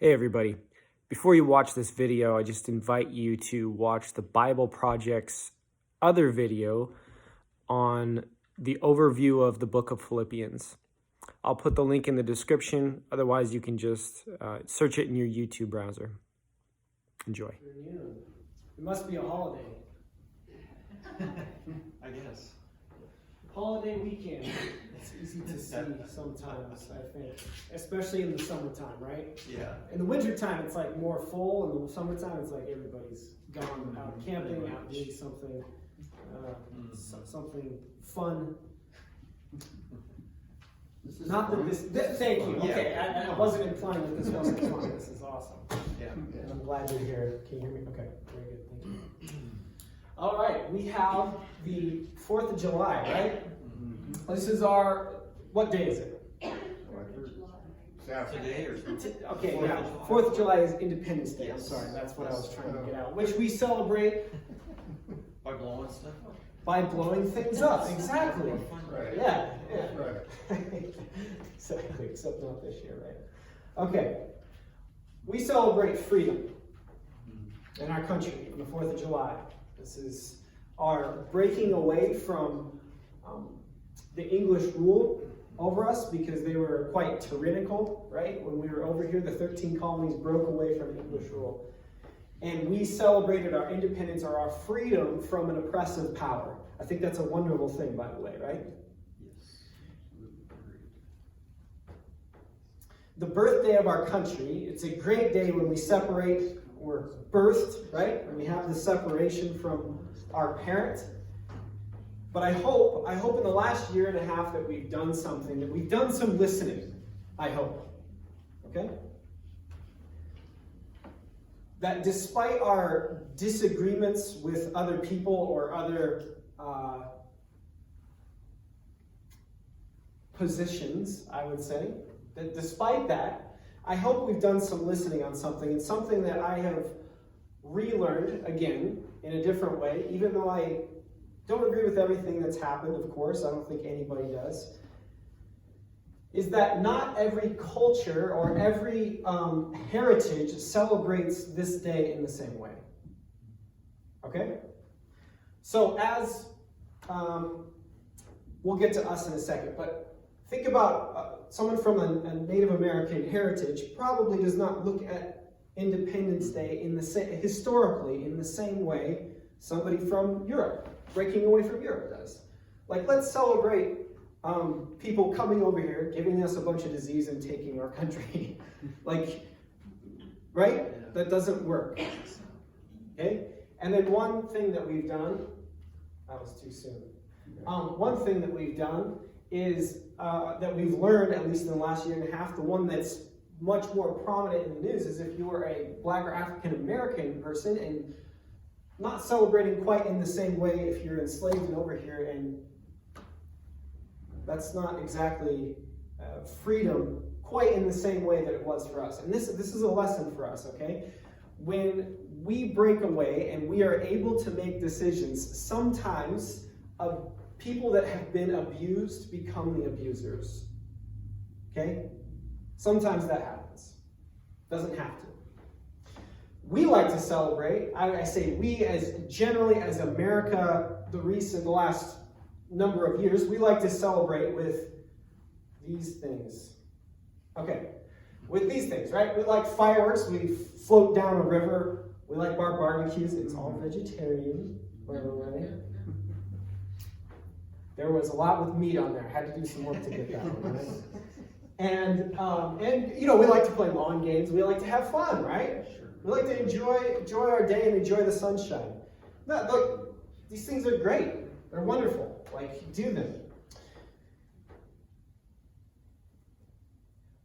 Hey everybody, before you watch this video, I just invite you to watch the Bible Project's other video on the overview of the book of Philippians. I'll put the link in the description, otherwise you can just search it in your YouTube browser. Enjoy. It must be a holiday. I guess. Holiday weekend. It's easy to see sometimes, I think. Especially in the summertime, right? Yeah. In the wintertime, it's like more full. In the summertime, it's like everybody's gone out camping, out doing something, something fun. Not that this thank you. Okay, I wasn't implying that this wasn't fun. This is awesome. Yeah. And I'm glad you're here. Can you hear me? Okay, very good. Thank you. All right, we have the 4th of July, right? Mm-hmm. This is what day is it? Today or something? Okay, yeah. 4th of July is Independence Day. I'm sorry, that's what I was trying to get out. Which we celebrate by blowing stuff up. By blowing things up, exactly. Right. Yeah. Right. Exactly, except not this year, right? Okay. We celebrate freedom in our country on the 4th of July. This is our breaking away from the English rule over us because they were quite tyrannical, right? When we were over here, the 13 colonies broke away from English rule. And we celebrated our independence or our freedom from an oppressive power. I think that's a wonderful thing, by the way, right? Yes. The birthday of our country, it's a great day when we separate, we're birthed, right? And we have the separation from our parent. But I hope in the last year and a half that we've done something, that we've done some listening, I hope. Okay? That despite our disagreements with other people or other positions, I would say, that despite that, I hope we've done some listening on something. It's something that I have relearned, again, in a different way, even though I don't agree with everything that's happened, of course. I don't think anybody does. Is that not every culture or every heritage celebrates this day in the same way. Okay? So as, we'll get to us in a second, but think about someone from a Native American heritage probably does not look at Independence Day historically in the same way somebody from Europe, breaking away from Europe does. Like, let's celebrate people coming over here, giving us a bunch of disease and taking our country. Like, right? Yeah. That doesn't work. Okay? And then one thing that we've done, that was too soon. One thing that we've done is that we've learned, at least in the last year and a half, the one that's much more prominent in the news is if you are a Black or African American person and not celebrating quite in the same way if you're enslaved and over here, and that's not exactly freedom quite in the same way that it was for us. And this is a lesson for us, okay? When we break away and we are able to make decisions, sometimes people that have been abused become the abusers. Okay? Sometimes that happens. Doesn't have to. We like to celebrate, I say we as generally as America, the last number of years, we like to celebrate with these things. Okay, with these things, right? We like fireworks, we float down a river, we like our barbecues, it's all vegetarian, by the way. There was a lot with meat on there, I had to do some work to get that one, right? And you know, we like to play lawn games, we like to have fun, right? Sure. We like to enjoy our day and enjoy the sunshine. Look, these things are great. They're wonderful. Like, do them.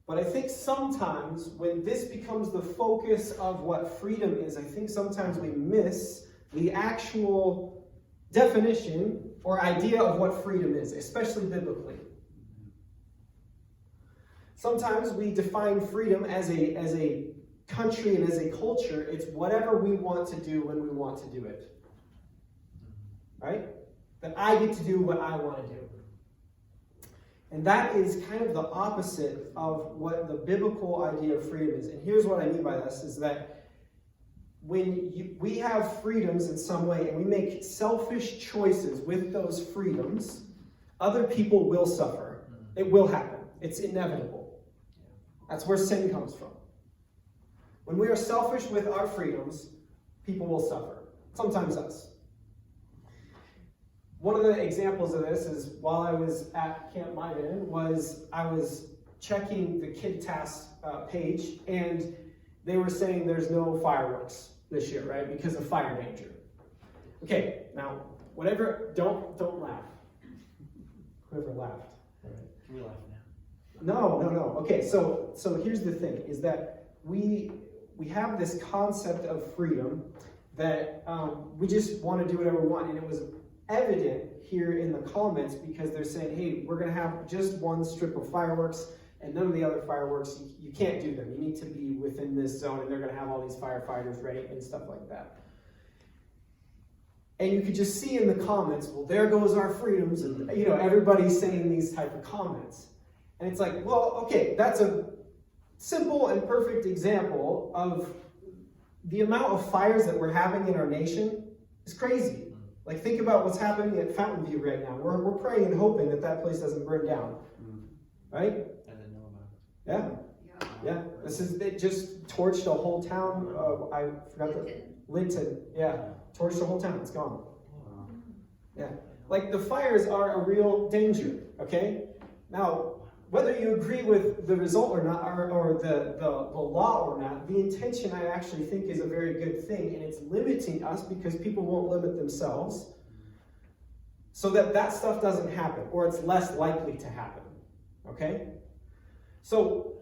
But I think sometimes when this becomes the focus of what freedom is, I think sometimes we miss the actual definition or idea of what freedom is, especially biblically. Sometimes we define freedom as a country and as a culture. It's whatever we want to do when we want to do it. Right? That I get to do what I want to do. And that is kind of the opposite of what the biblical idea of freedom is. And here's what I mean by this, is that when we have freedoms in some way and we make selfish choices with those freedoms, other people will suffer. It will happen. It's inevitable. That's where sin comes from. When we are selfish with our freedoms, people will suffer. Sometimes us. One of the examples of this is while I was at Camp Maiden, I was checking the Kid Task page, and they were saying there's no fireworks this year, right? Because of fire danger. Okay, now, don't laugh. Whoever laughed. Can we laugh now? No. Okay, so here's the thing, is that we have this concept of freedom that we just want to do whatever we want, and it was evident here in the comments because they're saying, hey, we're going to have just one strip of fireworks and none of the other fireworks, you can't do them. You need to be within this zone, and they're going to have all these firefighters ready and stuff like that. And you could just see in the comments, well, there goes our freedoms, and everybody's saying these type of comments. And it's like, well, okay, that's a simple and perfect example of the amount of fires that we're having in our nation is crazy. Like, think about what's happening at Fountain View right now. We're praying and hoping that place doesn't burn down. Right? I didn't know about it. Yeah. It just torched a whole town. I forgot Linton. Yeah. Torched the whole town. It's gone. Yeah. Like, the fires are a real danger. Okay? Now, whether you agree with the result or not, or the law or not, the intention I actually think is a very good thing, and it's limiting us because people won't limit themselves so that stuff doesn't happen, or it's less likely to happen. Okay? So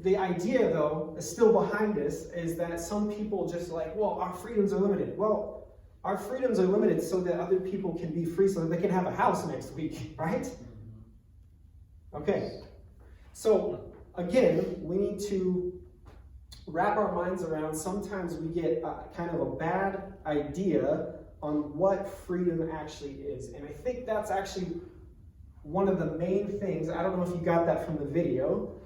the idea, though, is still behind this, is that some people just like, well, our freedoms are limited. Well, our freedoms are limited so that other people can be free, so that they can have a house next week, right? Okay. So, again, we need to wrap our minds around, sometimes we get kind of a bad idea on what freedom actually is. And I think that's actually one of the main things. I don't know if you got that from the video.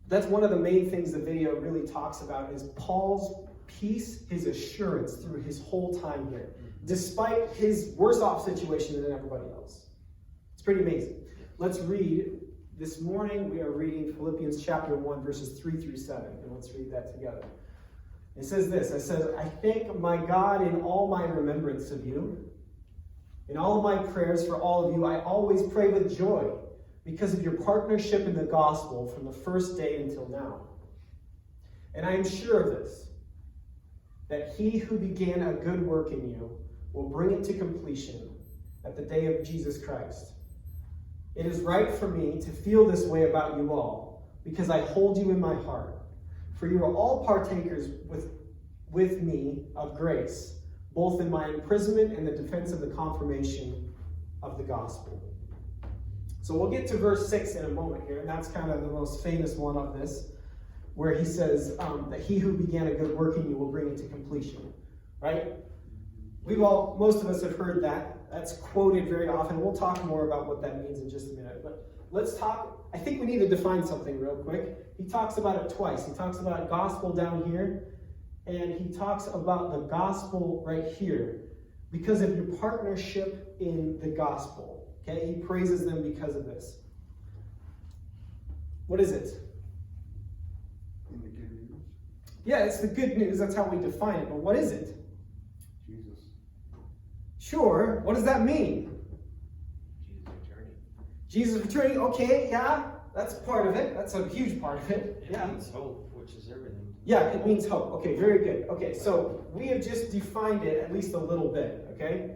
That's one of the main things the video really talks about, is Paul's peace, his assurance through his whole time here, despite his worse off situation than everybody else. It's pretty amazing. Let's read. This morning we are reading Philippians chapter 1, verses 3 through 7, and let's read that together. It says this, it says, I thank my God in all my remembrance of you. In all of my prayers for all of you, I always pray with joy because of your partnership in the gospel from the first day until now. And I am sure of this, that he who began a good work in you will bring it to completion at the day of Jesus Christ. It is right for me to feel this way about you all, because I hold you in my heart. For you are all partakers with me of grace, both in my imprisonment and the defense of the confirmation of the gospel. So we'll get to verse 6 in a moment here, and that's kind of the most famous one of this, where he says that he who began a good work in you will bring it to completion, right? Most of us have heard that. That's quoted very often. We'll talk more about what that means in just a minute. But let's talk, I think we need to define something real quick. He talks about it twice. He talks about gospel down here, and he talks about the gospel right here because of your partnership in the gospel. Okay? He praises them because of this. What is it? In the good news. Yeah, it's the good news. That's how we define it. But what is it? Jesus. Sure. What does that mean? Jesus returning. Okay, yeah, that's part of it. That's a huge part of it. It means hope, which is everything. Yeah, it means hope. Okay, very good. Okay, so we have just defined it at least a little bit, okay?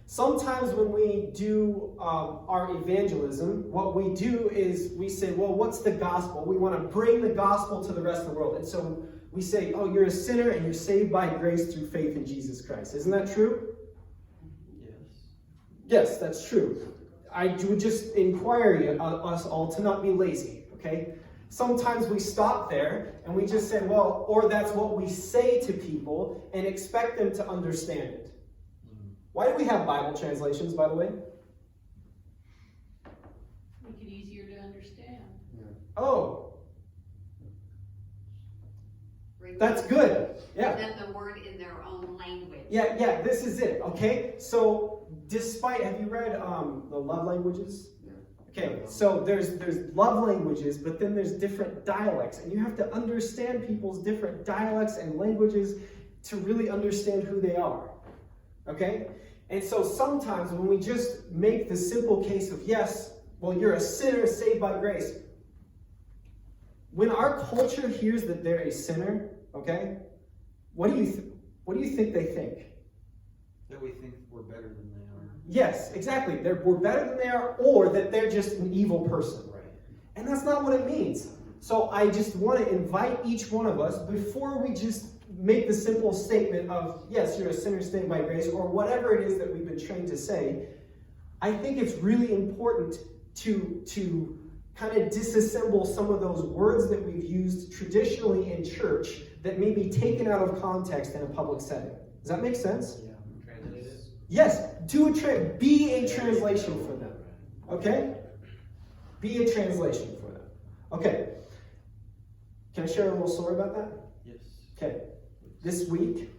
Sometimes when we do our evangelism, what we do is we say, well, what's the gospel? We want to bring the gospel to the rest of the world. And so we say, oh, you're a sinner and you're saved by grace through faith in Jesus Christ. Isn't that true? Yes. Yes, that's true. I would just inquire us all to not be lazy, okay? Sometimes we stop there and we just say, well, or that's what we say to people and expect them to understand it. Why do we have Bible translations, by the way? Oh, that's good. Yeah. Then the word in their own language. Yeah, this is it, okay? So, have you read the love languages? Okay, so there's love languages, but then there's different dialects, and you have to understand people's different dialects and languages to really understand who they are, okay? And so sometimes when we just make the simple case of, yes, well, you're a sinner saved by grace, when our culture hears that they're a sinner, okay, what do you think they think? That we think we're better than they are. Yes, exactly. We're better than they are, or that they're just an evil person. Right. And that's not what it means. So I just want to invite each one of us, before we just make the simple statement of, yes, you're a sinner saved by grace, or whatever it is that we've been trained to say, I think it's really important to kind of disassemble some of those words that we've used traditionally in church that may be taken out of context in a public setting. Does that make sense? Yeah. Translate it. Yes, be a translation for them. Okay? Be a translation for them. Okay. Can I share a little story about that? Yes. Okay. This week,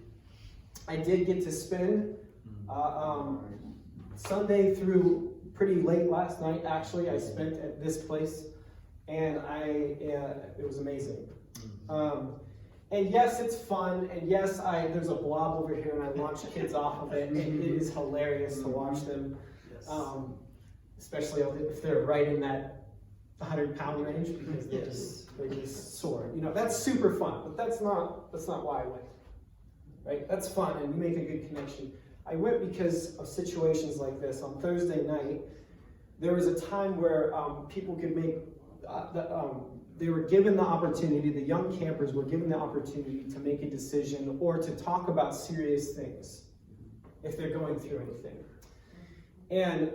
I did get to spend Sunday through pretty late last night, actually. I spent at this place, and it was amazing. And yes, it's fun, and yes, there's a blob over here, and I launch kids off of it, and it is hilarious to watch them, Yes. especially if they're right in that 100-pound range, because they just soar. You know, that's super fun, but that's not why I went. Right? That's fun, and you make a good connection. I went because of situations like this. On Thursday night, there was a time where people could make they were given the opportunity, the young campers were given the opportunity to make a decision or to talk about serious things if they're going through anything. And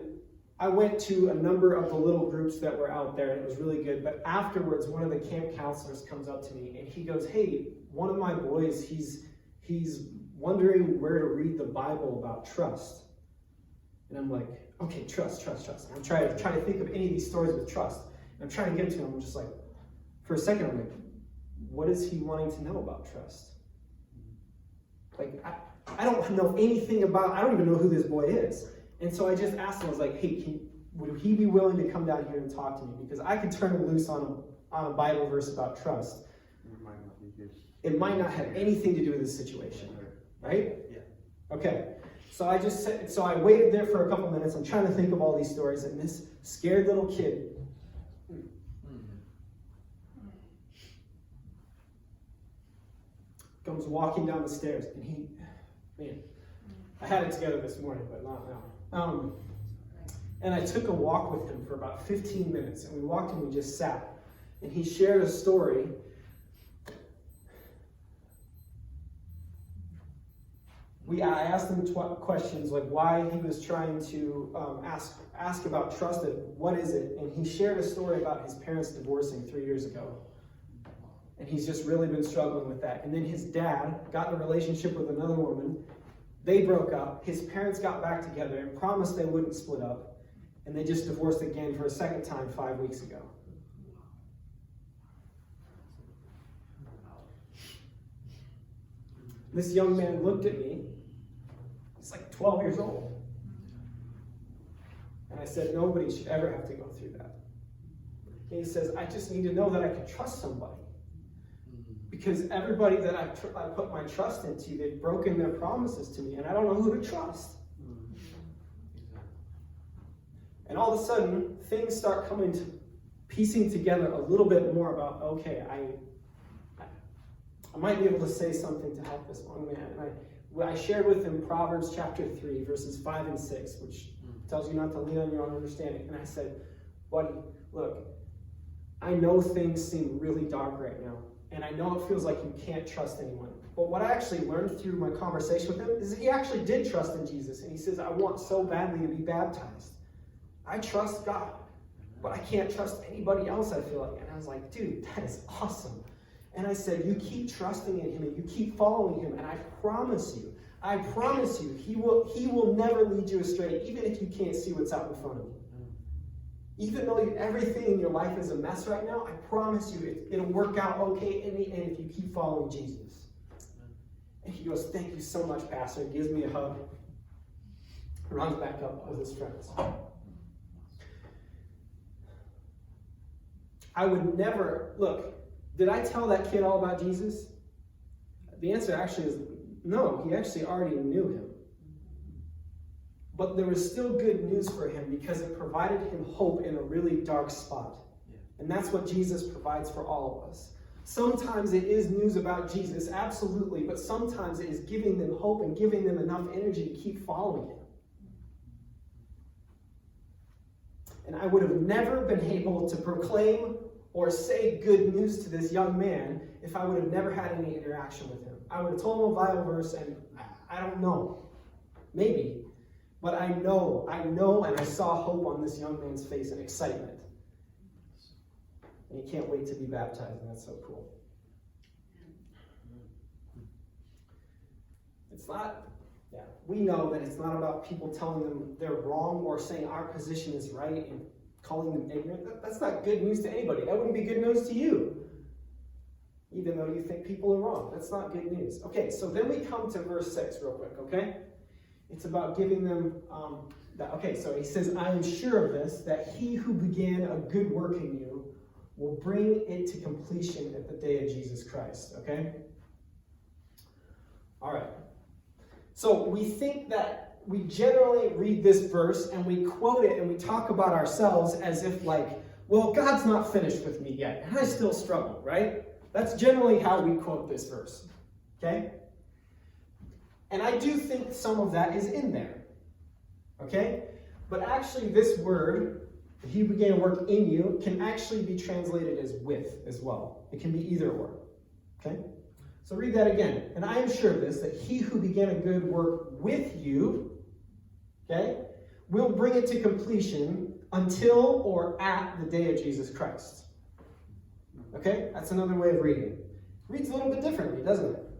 I went to a number of the little groups that were out there, and it was really good. But afterwards, one of the camp counselors comes up to me, and he goes, "Hey, one of my boys, he's wondering where to read the Bible about trust." And I'm like, okay, trust. And I'm trying to think of any of these stories with trust. And I'm trying to give it to him. I'm just like, for a second, I'm like, what is he wanting to know about trust? Like, I don't know anything about, I don't even know who this boy is. And so I just asked him, I was like, hey, would he be willing to come down here and talk to me? Because I could turn him loose on a Bible verse about trust. It might not have anything to do with this situation, right? Yeah. Okay. So I waited there for a couple minutes. I'm trying to think of all these stories, and this scared little kid comes walking down the stairs, and I had it together this morning, but not now. And I took a walk with him for about 15 minutes, and we walked and we just sat, and he shared a story. I asked him questions like why he was trying to ask about trust, and what is it, and he shared a story about his parents divorcing 3 years ago. And he's just really been struggling with that. And then his dad got in a relationship with another woman. They broke up. His parents got back together and promised they wouldn't split up. And they just divorced again for a second time 5 weeks ago. This young man looked at me. He's like 12 years old. And I said, nobody should ever have to go through that. And he says, I just need to know that I can trust somebody. Because everybody that I put my trust into, they've broken their promises to me, and I don't know who to trust. And all of a sudden, things start piecing together a little bit more about, okay, I might be able to say something to help this young man. And I shared with him Proverbs chapter 3, verses 5 and 6, which tells you not to lean on your own understanding. And I said, buddy, look, I know things seem really dark right now. And I know it feels like you can't trust anyone. But what I actually learned through my conversation with him is that he actually did trust in Jesus. And he says, I want so badly to be baptized. I trust God, but I can't trust anybody else, I feel like. And I was like, dude, that is awesome. And I said, you keep trusting in him and you keep following him. And I promise you, he will never lead you astray, even if you can't see what's out in front of you. Even though everything in your life is a mess right now, I promise you it'll work out okay in the end if you keep following Jesus. And he goes, thank you so much, Pastor. He gives me a hug. Runs back up with his friends. I would never, look, did I tell that kid all about Jesus? The answer actually is no. He actually already knew him. But there was still good news for him because it provided him hope in a really dark spot. And that's what Jesus provides for all of us. Sometimes it is news about Jesus, absolutely, but sometimes it is giving them hope and giving them enough energy to keep following him. And I would have never been able to proclaim or say good news to this young man if I would have never had any interaction with him. I would have told him a Bible verse, and I don't know. Maybe. But I know, and I saw hope on this young man's face and excitement. And he can't wait to be baptized, and that's so cool. It's not, we know that it's not about people telling them they're wrong or saying our position is right and calling them ignorant. That's not good news to anybody. That wouldn't be good news to you, even though you think people are wrong. That's not good news. Okay, so then we come to verse 6 real quick, okay? It's about giving them so he says, I am sure of this, that he who began a good work in you will bring it to completion at the day of Jesus Christ, okay? All right. So we think that we generally read this verse and we quote it and we talk about ourselves as if well, God's not finished with me yet, and I still struggle, right? That's generally how we quote this verse, okay? And I do think some of that is in there, okay? But actually this word, he began to work in you, can actually be translated as with as well. It can be either or, okay? So read that again. And I am sure of this, that he who began a good work with you, okay, will bring it to completion until or at the day of Jesus Christ. Okay? That's another way of reading it. It reads a little bit differently, doesn't it?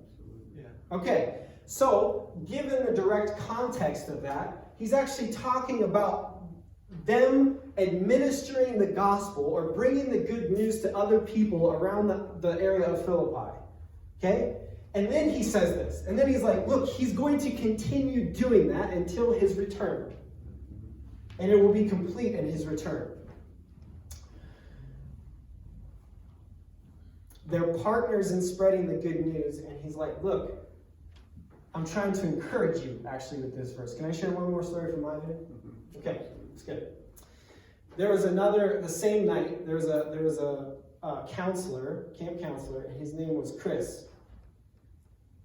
Yeah. Okay. So, given the direct context of that, he's actually talking about them administering the gospel or bringing the good news to other people around the area of Philippi. Okay? And then he says this. And then he's like, look, he's going to continue doing that until his return. And it will be complete in his return. They're partners in spreading the good news. And he's like, look, I'm trying to encourage you, actually, with this verse. Can I share one more story from my day? Okay, it's good. There was the same night, there was a counselor, camp counselor, and his name was Chris.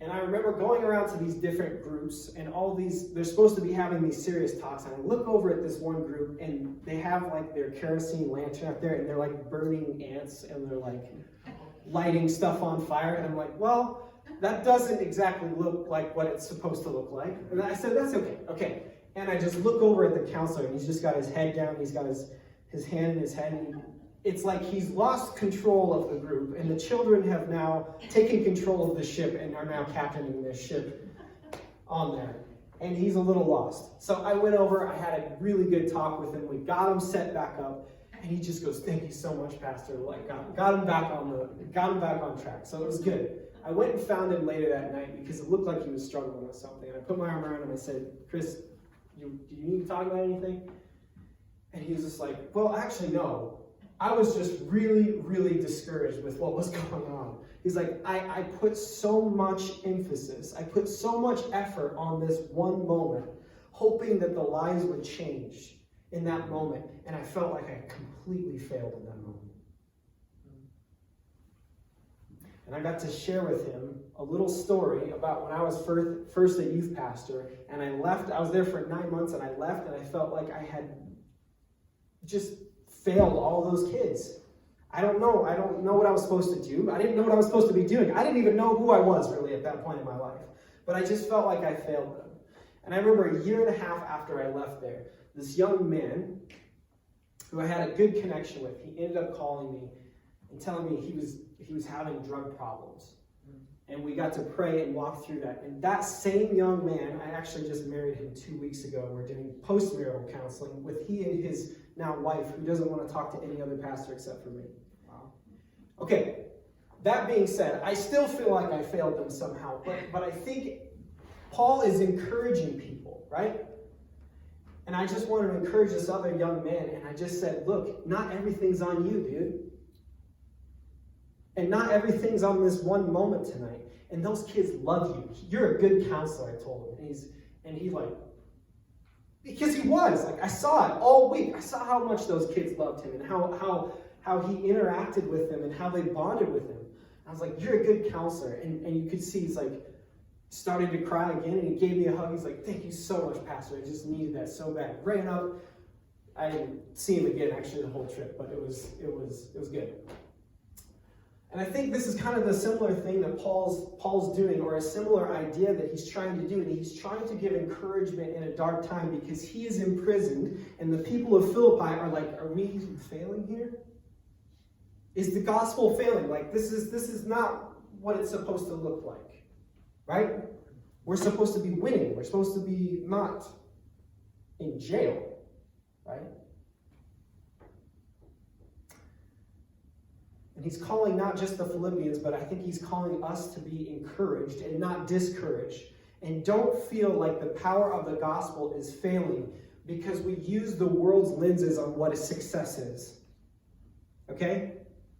And I remember going around to these different groups, and they're supposed to be having these serious talks, and I look over at this one group, and they have their kerosene lantern up there, and they're burning ants, and they're lighting stuff on fire, and I'm like, well, that doesn't exactly look like what it's supposed to look like. And I said, that's okay. And I just look over at the counselor, and he's just got his head down, he's got his hand in his head, and it's like he's lost control of the group, and the children have now taken control of the ship and are now captaining this ship on there. And he's a little lost. So I went over, I had a really good talk with him, we got him set back up, and he just goes, thank you so much, Pastor. Got him back on track. So it was good. I went and found him later that night because it looked like he was struggling with something. And I put my arm around him and I said, Chris, do you need to talk about anything? And he was just like, well, actually, no. I was just really, really discouraged with what was going on. He's like, I put so much emphasis, I put so much effort on this one moment, hoping that the lives would change in that moment. And I felt like I completely failed in that moment. And I got to share with him a little story about when I was first a youth pastor, and I left. I was there for 9 months, and I left, and I felt like I had just failed all those kids. I don't know what I was supposed to do. I didn't know what I was supposed to be doing. I didn't even know who I was really at that point in my life. But I just felt like I failed them. And I remember a year and a half after I left there, this young man who I had a good connection with, he ended up calling me and telling me he was having drug problems. And we got to pray and walk through that. And that same young man, I actually just married him 2 weeks ago. We're doing post-marital counseling with he and his now wife, who doesn't want to talk to any other pastor except for me. Wow. Okay, that being said, I still feel like I failed them somehow. But I think Paul is encouraging people, right? And I just wanted to encourage this other young man. And I just said, look, not everything's on you, dude. And not everything's on this one moment tonight. And those kids love you. You're a good counselor, I told him. And he like, because he was. Like, I saw it all week. I saw how much those kids loved him and how he interacted with them and how they bonded with him. I was like, you're a good counselor. And you could see he's like, started to cry again, and he gave me a hug. He's like, thank you so much, Pastor. I just needed that so bad. Ran up. I didn't see him again, actually, the whole trip, but it was good. And I think this is kind of the similar thing that Paul's doing, or a similar idea that he's trying to do. And he's trying to give encouragement in a dark time because he is imprisoned, and the people of Philippi are like, are we failing here? Is the gospel failing? Like, this is not what it's supposed to look like, right? We're supposed to be winning. We're supposed to be not in jail, right? And he's calling not just the Philippians, but I think he's calling us to be encouraged and not discouraged. And don't feel like the power of the gospel is failing because we use the world's lenses on what a success is. Okay?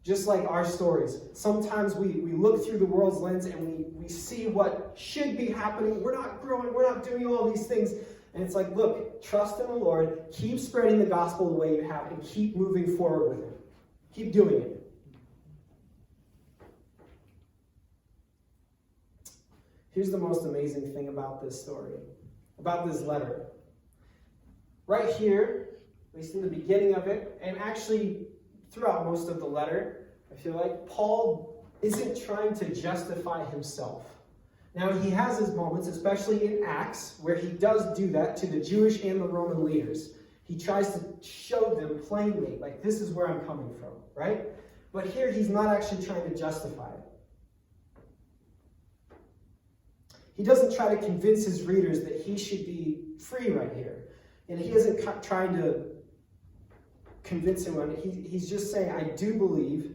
Just like our stories. Sometimes we look through the world's lens and we see what should be happening. We're not growing. We're not doing all these things. And it's like, look, trust in the Lord. Keep spreading the gospel the way you have and keep moving forward with it. Keep doing it. Here's the most amazing thing about this story, about this letter. Right here, at least in the beginning of it, and actually throughout most of the letter, I feel like Paul isn't trying to justify himself. Now, he has his moments, especially in Acts, where he does do that to the Jewish and the Roman leaders. He tries to show them plainly, like, this is where I'm coming from, right? But here, he's not actually trying to justify it. He doesn't try to convince his readers that he should be free right here. And he isn't trying to convince anyone. He's just saying, I do believe,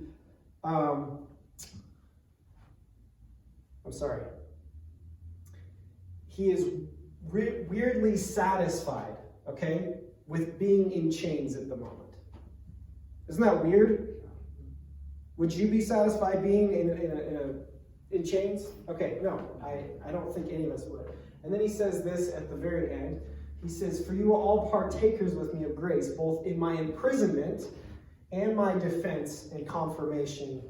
he is weirdly satisfied, okay, with being in chains at the moment. Isn't that weird? Would you be satisfied being in chains? Okay, no, I don't think any of us would. And then he says this at the very end. He says, for you are all partakers with me of grace, both in my imprisonment and my defense and confirmation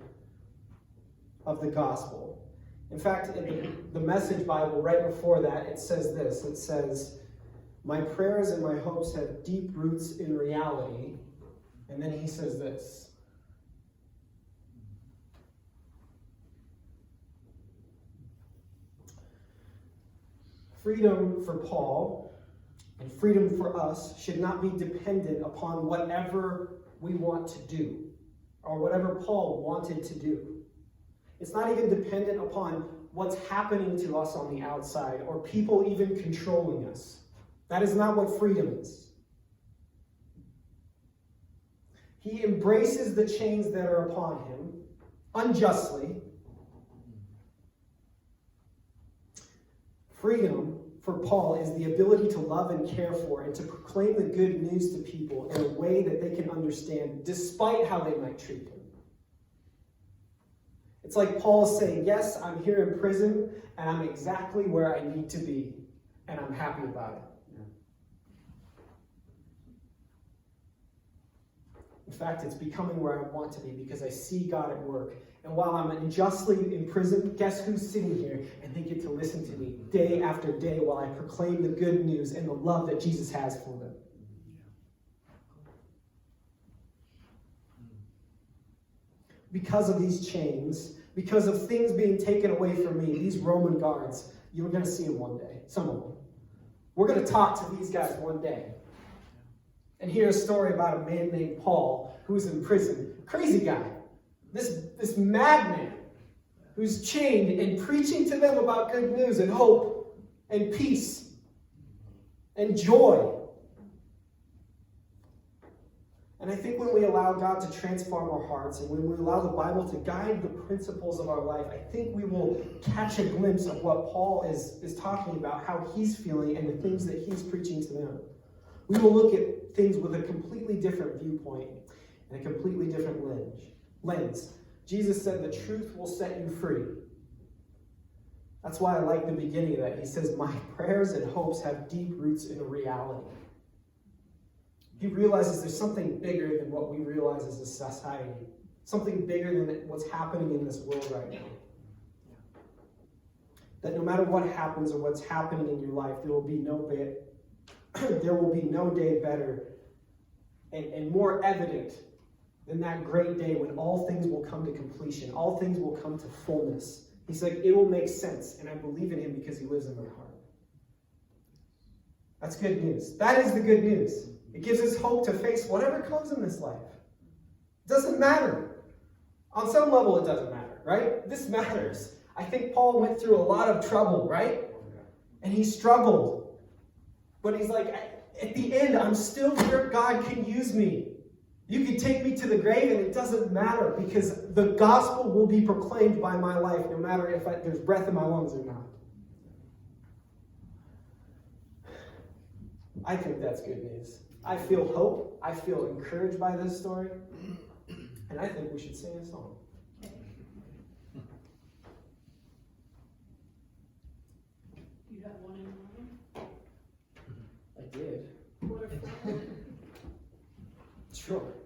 of the gospel. In fact, in the Message Bible, right before that, it says this. It says, my prayers and my hopes have deep roots in reality. And then he says this. Freedom for Paul and freedom for us should not be dependent upon whatever we want to do or whatever Paul wanted to do. It's not even dependent upon what's happening to us on the outside or people even controlling us. That is not what freedom is. He embraces the chains that are upon him unjustly. Freedom for Paul is the ability to love and care for and to proclaim the good news to people in a way that they can understand despite how they might treat him. It's like Paul saying, yes, I'm here in prison and I'm exactly where I need to be and I'm happy about it. In fact, it's becoming where I want to be because I see God at work. And while I'm unjustly imprisoned, guess who's sitting here? And they get to listen to me day after day while I proclaim the good news and the love that Jesus has for them. Because of these chains, because of things being taken away from me, these Roman guards, you're going to see them one day, some of them. We're going to talk to these guys one day. And hear a story about a man named Paul who was in prison. Crazy guy. This madman. who's chained and preaching to them about good news and hope and peace and joy. And I think when we allow God to transform our hearts and when we allow the Bible to guide the principles of our life, I think we will catch a glimpse of what Paul is talking about, how he's feeling and the things that he's preaching to them. We will look at things with a completely different viewpoint and a completely different lens. Jesus said the truth will set you free. That's why I like the beginning of that. He says, my prayers and hopes have deep roots in reality. He realizes there's something bigger than what we realize as a society. Something bigger than what's happening in this world right now. That no matter what happens or what's happening in your life, there will be no day better and more evident than that great day when all things will come to completion. All things will come to fullness. He's like, it will make sense, and I believe in him because he lives in my heart. That's good news. That is the good news. It gives us hope to face whatever comes in this life. It doesn't matter. On some level, it doesn't matter, right? This matters. I think Paul went through a lot of trouble, right? And he struggled. But he's like, at the end, I'm still here. God can use me. You can take me to the grave, and it doesn't matter because the gospel will be proclaimed by my life, no matter if there's breath in my lungs or not. I think that's good news. I feel hope. I feel encouraged by this story. And I think we should sing a song. You have one in mind? I did. What if Sure.